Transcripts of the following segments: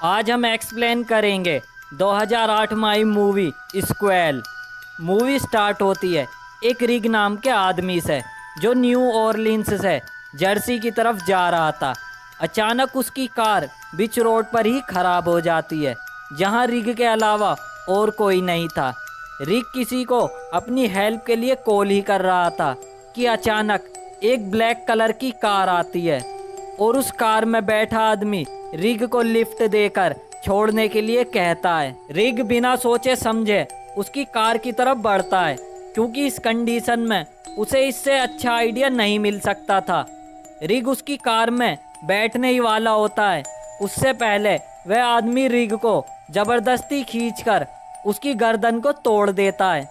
आज हम एक्सप्लेन करेंगे 2008 माई मूवी स्क्वेल। मूवी स्टार्ट होती है एक रिग नाम के आदमी से जो न्यू ऑरलिन्स से जर्सी की तरफ जा रहा था। अचानक उसकी कार बीच रोड पर ही खराब हो जाती है, जहां रिग के अलावा और कोई नहीं था। रिग किसी को अपनी हेल्प के लिए कॉल ही कर रहा था कि अचानक एक ब्लैक कलर की कार आती है और उस कार में बैठा आदमी रिग को लिफ्ट देकर छोड़ने के लिए कहता है। रिग बिना सोचे समझे उसकी कार की तरफ बढ़ता है, क्योंकि इस कंडीशन में उसे इससे अच्छा आइडिया नहीं मिल सकता था। रिग उसकी कार में बैठने ही वाला होता है, उससे पहले वह आदमी रिग को जबरदस्ती खींचकर उसकी गर्दन को तोड़ देता है।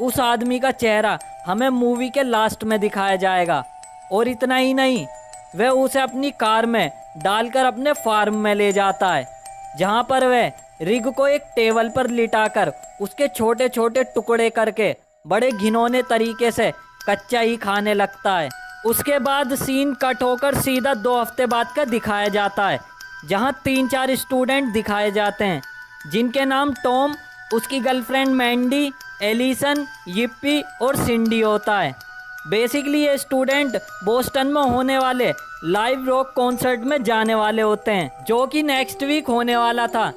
उस आदमी का चेहरा हमें मूवी के लास्ट में दिखाया जाएगा, और इतना ही नहीं, वह उसे अपनी कार में डालकर अपने फार्म में ले जाता है, जहां पर वह रिग को एक टेबल पर लिटाकर उसके छोटे छोटे टुकड़े करके बड़े घिनौने तरीके से कच्चा ही खाने लगता है। उसके बाद सीन कट होकर सीधा 2 हफ्ते बाद का दिखाया जाता है, जहां 3-4 स्टूडेंट दिखाए जाते हैं, जिनके नाम टॉम, उसकी गर्लफ्रेंड मैंडी, एलिसन, यिप्पी और सिंडी होता है। बेसिकली ये स्टूडेंट बोस्टन में होने वाले लाइव रॉक कॉन्सर्ट में जाने वाले होते हैं, जो कि नेक्स्ट वीक होने वाला था।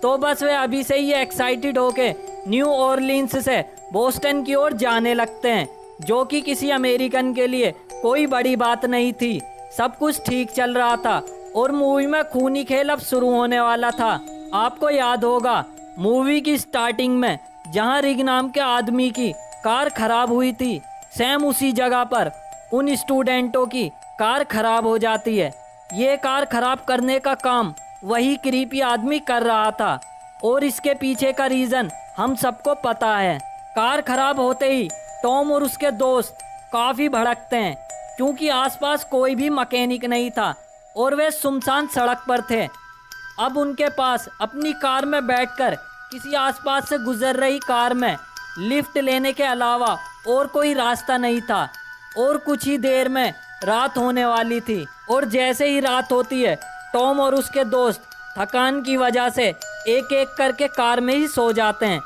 तो बस वे अभी से ही एक्साइटेड होके न्यू ऑरलिन्स से बोस्टन की ओर जाने लगते हैं, जो कि किसी अमेरिकन के लिए कोई बड़ी बात नहीं थी। सब कुछ ठीक चल रहा था और मूवी में खूनी खेल अब शुरू होने वाला था। आपको याद होगा मूवी की स्टार्टिंग में जहां रिग नाम के आदमी की कार खराब हुई थी, सेम उसी जगह पर उन स्टूडेंटों की कार खराब हो जाती है। ये कार खराब करने का काम वही क्रीपी आदमी कर रहा था, और इसके पीछे का रीज़न हम सबको पता है। कार खराब होते ही टॉम और उसके दोस्त काफ़ी भड़कते हैं, क्योंकि आसपास कोई भी मैकेनिक नहीं था और वे सुनसान सड़क पर थे। अब उनके पास अपनी कार में बैठकर किसी आसपास से गुजर रही कार में लिफ्ट लेने के अलावा और कोई रास्ता नहीं था, और कुछ ही देर में रात होने वाली थी। और जैसे ही रात होती है, टॉम और उसके दोस्त थकान की वजह से एक एक करके कार में ही सो जाते हैं।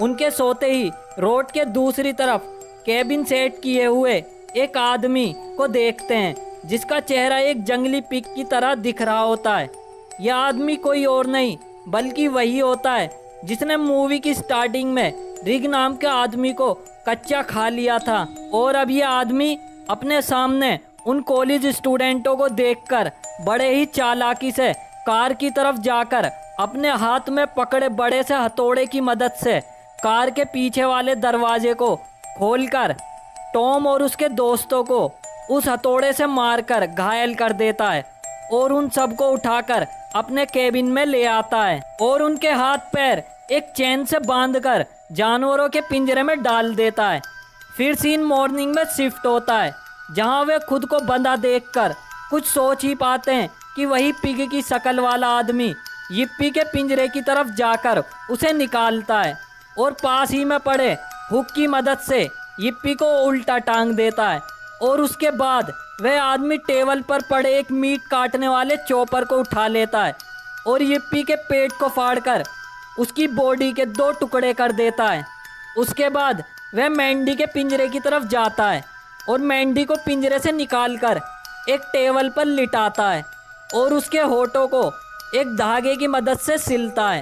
उनके सोते ही रोड के दूसरी तरफ केबिन सेट किए हुए एक आदमी को देखते हैं, जिसका चेहरा एक जंगली पिग की तरह दिख रहा होता है। यह आदमी कोई और नहीं बल्कि वही होता है जिसने मूवी की स्टार्टिंग में रिग नाम के आदमी को कच्चा खा लिया था। और अब यह आदमी अपने सामने उन कॉलेज स्टूडेंटों को देखकर बड़े ही चालाकी से कार की तरफ जाकर अपने हाथ में पकड़े बड़े से हथौड़े की मदद से कार के पीछे वाले दरवाजे को खोलकर टॉम और उसके दोस्तों को उस हथौड़े से मारकर घायल कर देता है, और उन सबको उठाकर अपने केबिन में ले आता है और उनके हाथ पैर एक चेन से बांधकर जानवरों के पिंजरे में डाल देता है। फिर सीन मॉर्निंग में शिफ्ट होता है, जहां वे खुद को बंधा देखकर कुछ सोच ही पाते हैं कि वही पिग की शक्ल वाला आदमी यिप्पी के पिंजरे की तरफ जाकर उसे निकालता है और पास ही में पड़े हुक की मदद से यिप्पी को उल्टा टांग देता है। और उसके बाद वह आदमी टेबल पर पड़े एक मीट काटने वाले चॉपर को उठा लेता है और यिप्पी के पेट को फाड़कर उसकी बॉडी के 2 टुकड़े कर देता है। उसके बाद वह मैंडी के पिंजरे की तरफ जाता है और मैंडी को पिंजरे से निकालकर एक टेबल पर लिटाता है और उसके होठों को एक धागे की मदद से सिलता है,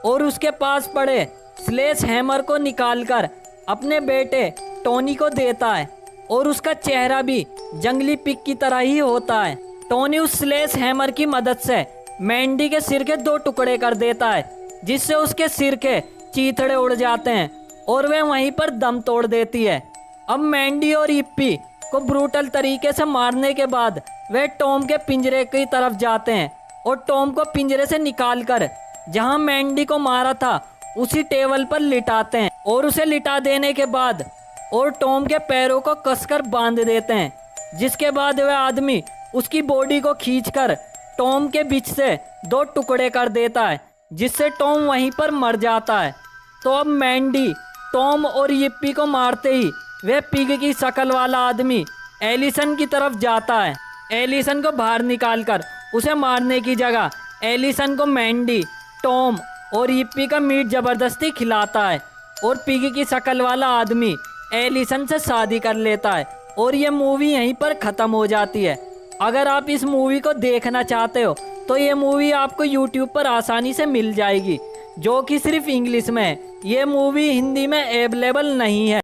और उसके पास पड़े स्लेश हैमर को निकालकर अपने बेटे टोनी को देता है, और उसका चेहरा भी जंगली पिग की तरह ही होता है। टोनी उस स्लेश हैमर की मदद से मैंडी के सिर के 2 टुकड़े कर देता है, जिससे उसके सिर के चीथड़े उड़ जाते हैं और वह वहीं पर दम तोड़ देती है। अब मैंडी और यिप्पी को ब्रूटल तरीके से मारने के बाद वे टॉम के पिंजरे की तरफ जाते हैं और टॉम को पिंजरे से निकालकर जहां मैंडी को मारा था उसी टेबल पर लिटाते हैं, और उसे लिटा देने के बाद और टॉम के पैरों को कसकर बांध देते हैं, जिसके बाद वह आदमी उसकी बॉडी को खींचकर टॉम के बीच से 2 टुकड़े कर देता है, जिससे टॉम वहीं पर मर जाता है। तो अब मैंडी टॉम और यिप्पी को मारते ही वह पिग की शक्ल वाला आदमी एलिसन की तरफ जाता है। एलिसन को बाहर निकालकर उसे मारने की जगह एलिसन को मैंडी, टॉम और yippee का मीट जबरदस्ती खिलाता है और पिगी की शक्ल वाला आदमी एलिसन से शादी कर लेता है और ये मूवी यहीं पर ख़त्म हो जाती है। अगर आप इस मूवी को देखना चाहते हो तो ये मूवी आपको यूट्यूब पर आसानी से मिल जाएगी, जो कि सिर्फ इंग्लिश में है। ये मूवी हिंदी में अवेलेबल नहीं है।